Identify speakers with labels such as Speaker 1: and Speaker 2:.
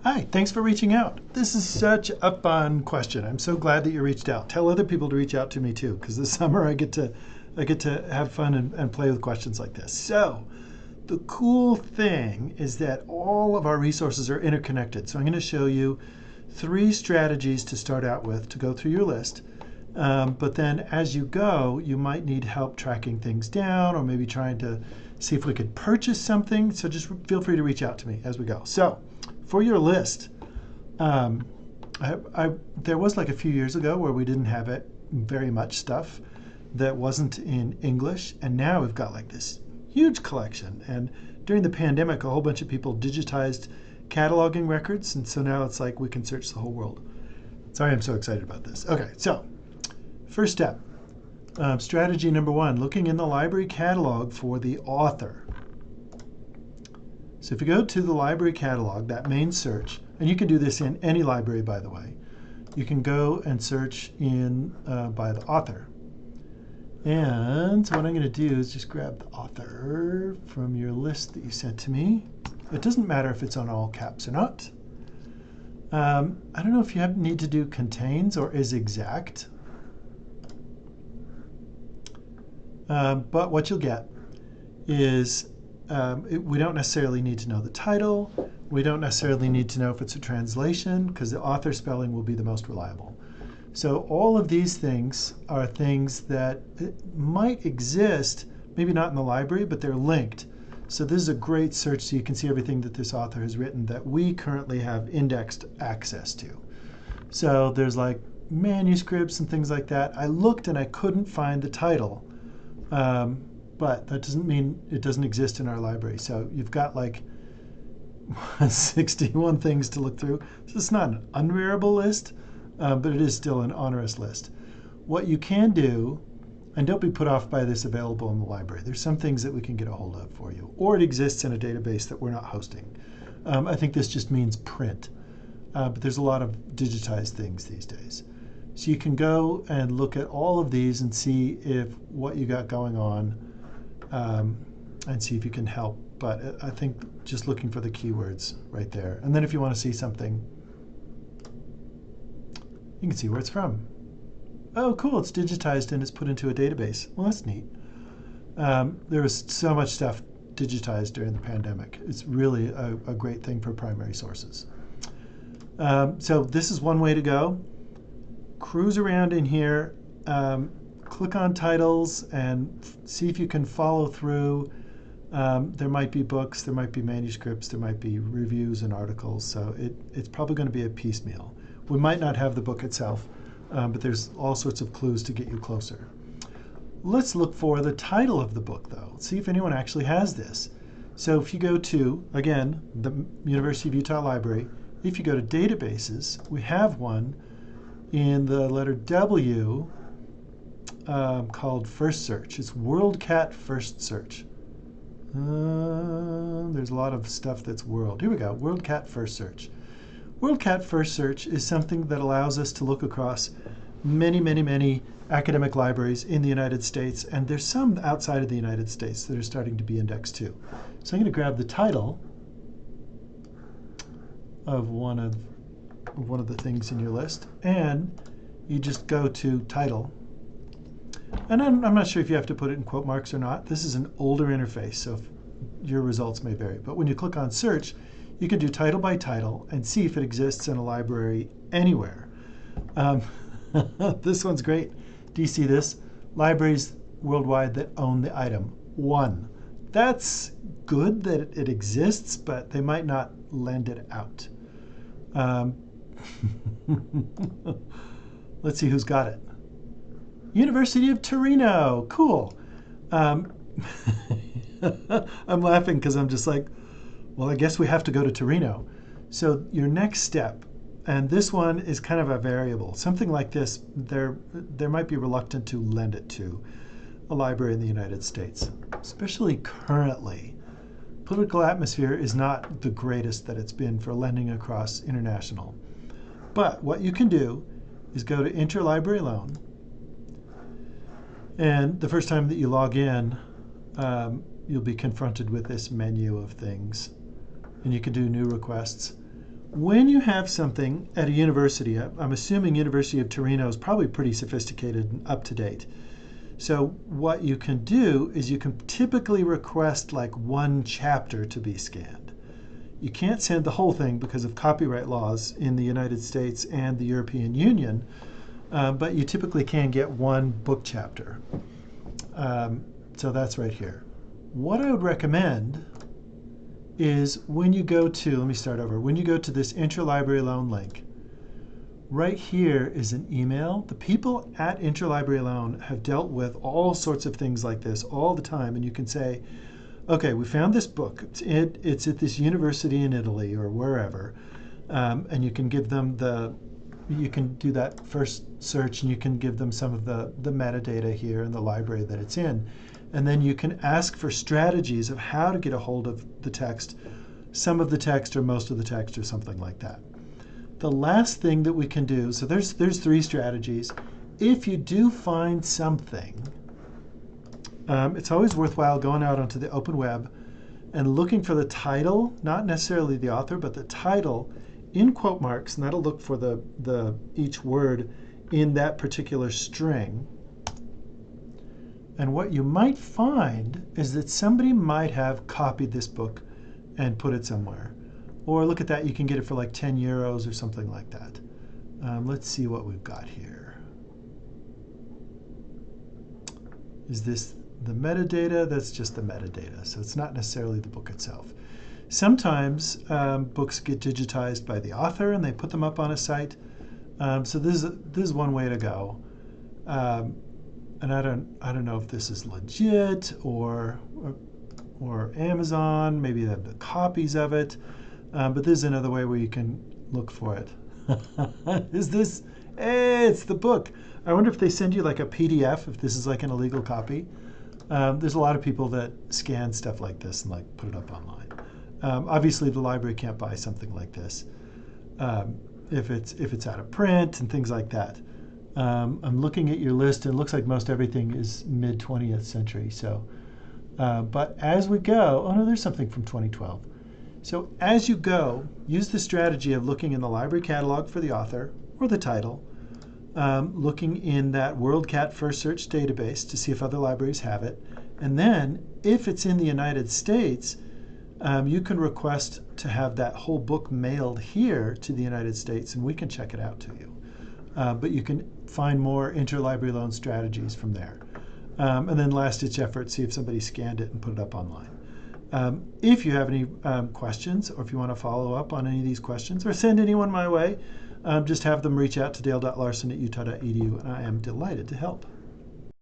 Speaker 1: Hi, thanks for reaching out. This is such a fun question. I'm so glad that you reached out. Tell other people to reach out to me too, because this summer I get to have fun and play with questions like this. So the cool thing is that all of our resources are interconnected. So I'm going to show you 3 strategies to start out with to go through your list. But then as you go, you might need help tracking things down or maybe trying to see if we could purchase something. So just feel free to reach out to me as we go. So for your list, um, there was like a few years ago where we didn't have it very much stuff that wasn't in English, and now we've got like this huge collection. And during the pandemic, a whole bunch of people digitized cataloging records, and so now it's like we can search the whole world. Sorry, I'm so excited about this. Okay, so first step, strategy number 1, looking in the library catalog for the author. So if you go to the library catalog, that main search, and you can do this in any library, by the way, you can go and search in by the author. And so what I'm going to do is just grab the author from your list that you sent to me. It doesn't matter if it's on all caps or not. I don't know if you need to do contains or is exact. But what you'll get is we don't necessarily need to know the title. We don't necessarily need to know if it's a translation, because the author spelling will be the most reliable. So all of these things are things that might exist, maybe not in the library, but they're linked. So this is a great search so you can see everything that this author has written that we currently have indexed access to. So there's like manuscripts and things like that. I looked and I couldn't find the title. But that doesn't mean it doesn't exist in our library. So you've got like 61 things to look through. So it's not an unreadable list, but it is still an onerous list. What you can do, and don't be put off by this available in the library. There's some things that we can get a hold of for you, or it exists in a database that we're not hosting. I think this just means print, but there's a lot of digitized things these days. So you can go and look at all of these and see if what you got going on, and see if you can help. But I think just looking for the keywords right there. And then if you want to see something, you can see where it's from. Oh, cool, it's digitized and it's put into a database. Well, that's neat. There was so much stuff digitized during the pandemic. It's really a great thing for primary sources. So this is one way to go. Cruise around in here, click on titles and see if you can follow through. There might be books, there might be manuscripts, there might be reviews and articles, so it's probably going to be a piecemeal. We might not have the book itself, but there's all sorts of clues to get you closer. Let's look for the title of the book, though. See if anyone actually has this. So if you go to, again, the University of Utah Library, if you go to databases, we have one in the letter W, called First Search. It's WorldCat First Search. There's a lot of stuff that's world. Here we go, WorldCat First Search. WorldCat First Search is something that allows us to look across many, many, many academic libraries in the United States, and there's some outside of the United States that are starting to be indexed too. So I'm going to grab the title of one of the things in your list, and you just go to title. And I'm not sure if you have to put it in quote marks or not. This is an older interface, so your results may vary. But when you click on search, you can do title by title and see if it exists in a library anywhere. This one's great. Do you see this? Libraries worldwide that own the item. 1. That's good that it exists, but they might not lend it out. Let's see who's got it. University of Torino. Cool. I'm laughing because I'm just like, well, I guess we have to go to Torino. So your next step, and this one is kind of a variable. Something like this, there might be reluctant to lend it to a library in the United States, especially currently. Political atmosphere is not the greatest that it's been for lending across international. But what you can do is go to Interlibrary Loan, and the first time that you log in, you'll be confronted with this menu of things. And you can do new requests. When you have something at a university, I'm assuming University of Torino is probably pretty sophisticated and up to date. So what you can do is you can typically request like one chapter to be scanned. You can't send the whole thing because of copyright laws in the United States and the European Union, but you typically can get one book chapter. So that's right here. What I would recommend is when you go to, let me start over, when you go to this Interlibrary Loan link, right here is an email. The people at Interlibrary Loan have dealt with all sorts of things like this all the time, and you can say, okay, we found this book. It's at this university in Italy or wherever, and you can give them you can do that first search, and you can give them some of the metadata here in the library that it's in. And then you can ask for strategies of how to get a hold of the text, some of the text or most of the text or something like that. The last thing that we can do, so there's 3 strategies. If you do find something, it's always worthwhile going out onto the open web and looking for the title, not necessarily the author, but the title in quote marks, and that'll look for each word in that particular string. And what you might find is that somebody might have copied this book and put it somewhere. Or look at that, you can get it for like 10 euros or something like that. Let's see what we've got here. Is this the metadata? That's just the metadata, so it's not necessarily the book itself. Sometimes books get digitized by the author and they put them up on a site. So this is one way to go. And I don't know if this is legit or Amazon. Maybe they have the copies of it. But this is another way where you can look for it. Is this? Hey, it's the book. I wonder if they send you like a PDF, if this is like an illegal copy. There's a lot of people that scan stuff like this and like put it up online. Obviously, the library can't buy something like this if it's out of print and things like that. I'm looking at your list, and it looks like most everything is mid-20th century. So, but as we go, oh no, there's something from 2012. So as you go, use the strategy of looking in the library catalog for the author or the title, looking in that WorldCat First Search database to see if other libraries have it, and then if it's in the United States, you can request to have that whole book mailed here to the United States, and we can check it out to you. But you can find more interlibrary loan strategies from there. And then last-ditch effort, see if somebody scanned it and put it up online. If you have any questions, or if you want to follow up on any of these questions, or send anyone my way, just have them reach out to dale.larson@utah.edu, and I am delighted to help.